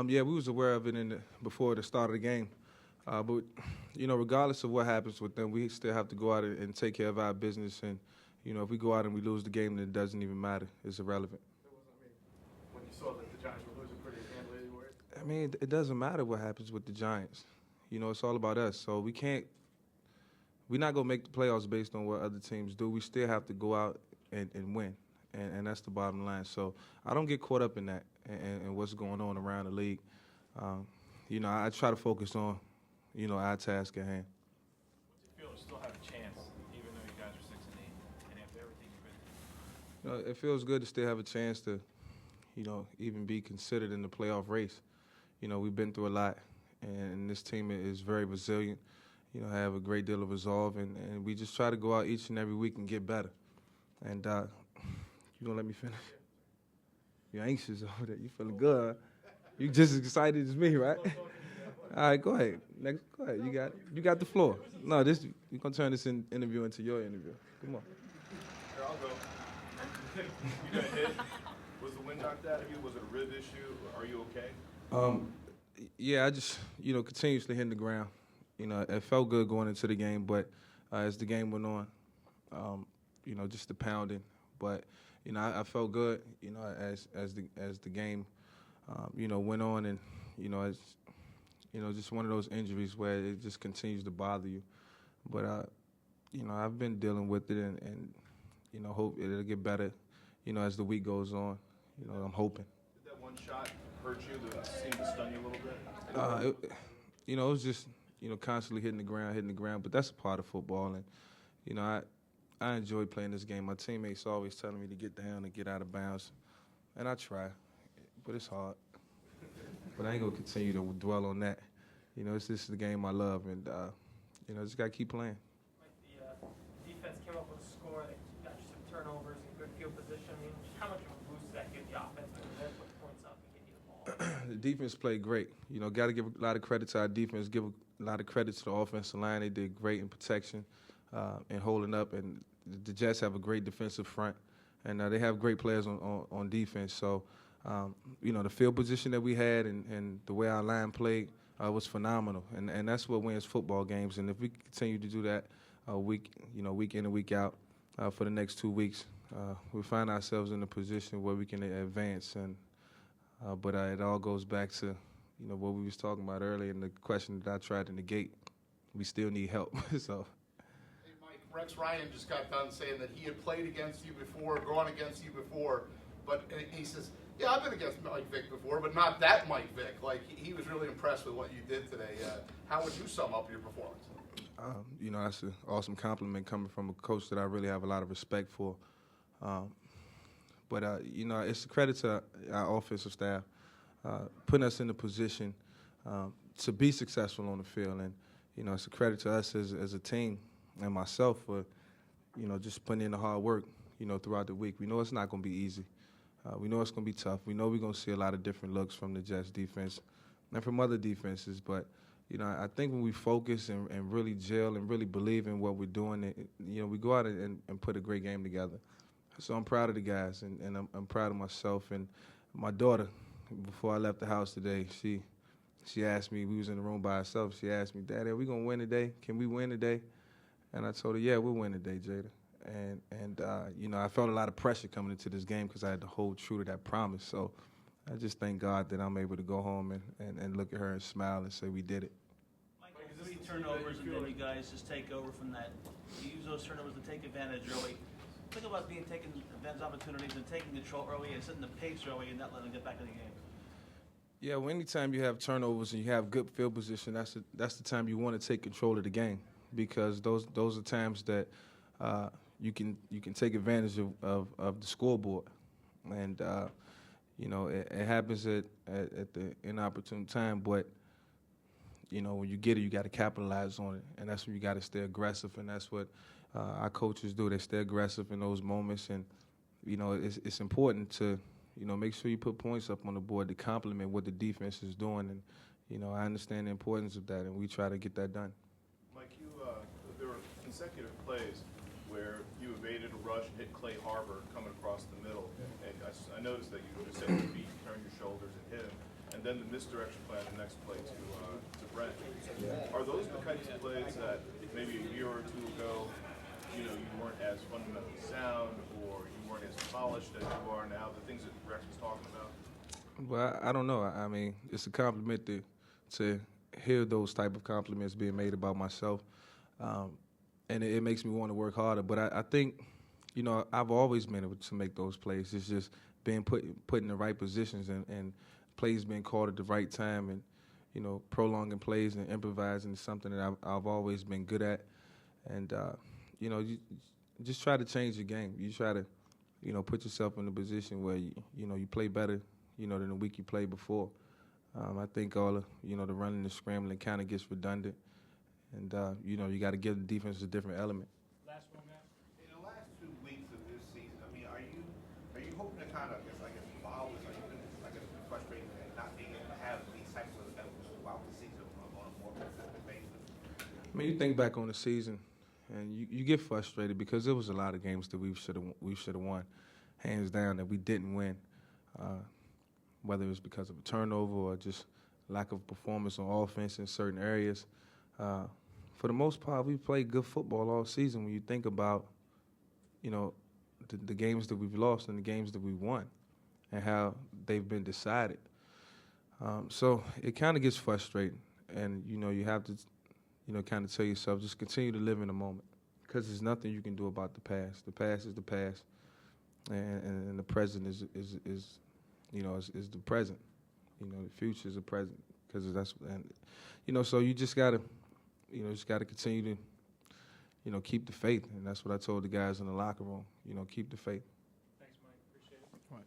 Yeah, we was aware of it before the start of the game. But regardless of what happens with them, we still have to go out and take care of our business. And if we go out and we lose the game, then it doesn't even matter. It's irrelevant. When you saw that the Giants were losing pretty handily, you worried? I mean, it doesn't matter what happens with the Giants. It's all about us. So we're not gonna make the playoffs based on what other teams do. We still have to go out and win, and that's the bottom line. So I don't get caught up in that and what's going on around the league. I try to focus on our task at hand. Do you feel you still have a chance, even though you guys are 6-8, and after everything you've been through? It feels good to still have a chance to, even be considered in the playoff race. We've been through a lot, and this team is very resilient. Have a great deal of resolve, and we just try to go out each and every week and get better. And you gonna let me finish? You're anxious over there. You feeling good? Huh? You just as excited as me, right? All right, go ahead. Next, go ahead. You got the floor. No, you're gonna turn this interview into your interview. Come on. Here, I'll go. You got hit. Was the wind knocked out of you? Was it a rib issue? Are you okay? Yeah, I just continuously hitting the ground. It felt good going into the game, but as the game went on, just the pounding. But I felt good. As the game, went on, and it's just one of those injuries where it just continues to bother you. But I've been dealing with it, and hope it'll get better. As the week goes on. I'm hoping. Did that one shot hurt you? Did it seem to stun you a little bit? It was just constantly hitting the ground. But that's a part of football, and I enjoy playing this game. My teammates always telling me to get down and get out of bounds, and I try, but it's hard. But I ain't gonna continue to dwell on that. This is the game I love, and just gotta keep playing. Like the defense came up with a score that got you some turnovers and good field position. I mean, how much of a boost does that give the offense when they put points up and get you the ball? The defense played great. Got to give a lot of credit to our defense. Give a lot of credit to the offensive line. They did great in protection and holding up. And the Jets have a great defensive front, and they have great players on defense. So, the field position that we had and the way our line played was phenomenal. And that's what wins football games. And if we continue to do that week in and week out for the next 2 weeks, we find ourselves in a position where we can advance. But it all goes back to what we was talking about earlier and the question that I tried to negate. We still need help. So. Hey, Mike, Rex Ryan just got done saying that he had played against you before, gone against you before, but he says, yeah, I've been against Mike Vick before, but not that Mike Vick. Like, he was really impressed with what you did today. How would you sum up your performance? That's an awesome compliment coming from a coach that I really have a lot of respect for. But it's a credit to our offensive staff putting us in a position to be successful on the field. And, it's a credit to us as a team and myself for, just putting in the hard work, throughout the week. We know it's not going to be easy. We know it's going to be tough. We know we're going to see a lot of different looks from the Jets defense and from other defenses. But, I think when we focus and really gel and really believe in what we're doing, we go out and put a great game together. So I'm proud of the guys, and I'm proud of myself. And my daughter, before I left the house today, she asked me, we was in the room by herself, she asked me, Daddy, are we going to win today? Can we win today? And I told her, yeah, we'll win today, Jada. And I felt a lot of pressure coming into this game because I had to hold true to that promise. So I just thank God that I'm able to go home and look at her and smile and say we did it. Mike, 3 turnovers and then you guys just take over from that. You use those turnovers to take advantage early. Think about taking advantage opportunities and taking control early and setting the pace early and not letting them get back in the game. Yeah, well, anytime you have turnovers and you have good field position, that's the time you want to take control of the game, because those are times that you can take advantage of the scoreboard, and it happens at the inopportune time. But when you get it, you got to capitalize on it, and that's when you got to stay aggressive, and that's what our coaches do. They stay aggressive in those moments, and it's important to make sure you put points up on the board to complement what the defense is doing, and I understand the importance of that, and we try to get that done. Mike, there were consecutive plays where you evaded a rush and hit Clay Harbor coming across the middle, and I noticed that you just said your feet, turn your shoulders, and hit him. And and then the misdirection play on the next play to Brent. Are those the kinds of plays that maybe a year or two ago, you weren't as fundamentally sound, or you weren't as polished as you are now? The things that Rex was talking about. Well, I don't know. I mean, it's a compliment to hear those type of compliments being made about myself, and it makes me want to work harder. But I think, I've always been able to make those plays. It's just being put in the right positions and plays being called at the right time, and prolonging plays and improvising is something that I've always been good at. And you just try to change the game. You try to put yourself in a position where you play better than the week you played before. I think all of, the running and scrambling kind of gets redundant. And, you got to give the defense a different element. Last one, Matt. In the last 2 weeks of this season, I mean, are you hoping to kind of, evolve? Are you been frustrated at not being able to have these types of events throughout the season on a more consistent basis? I mean, you think back on the season, and you get frustrated because there was a lot of games that we should have won, hands down, that we didn't win. Whether it was because of a turnover or just lack of performance on offense in certain areas. For the most part, we played good football all season when you think about, the games that we've lost and the games that we won and how they've been decided. So it kind of gets frustrating, and, you have to, kind of tell yourself, just continue to live in the moment, because there's nothing you can do about the past. The past is the past, and the present is the present. The future is the present, because that's, and so you just gotta continue to keep the faith, and that's what I told the guys in the locker room. Keep the faith. Thanks, Mike. Appreciate it. Right.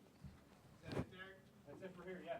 Is that it, Derek? That's it for here, yes.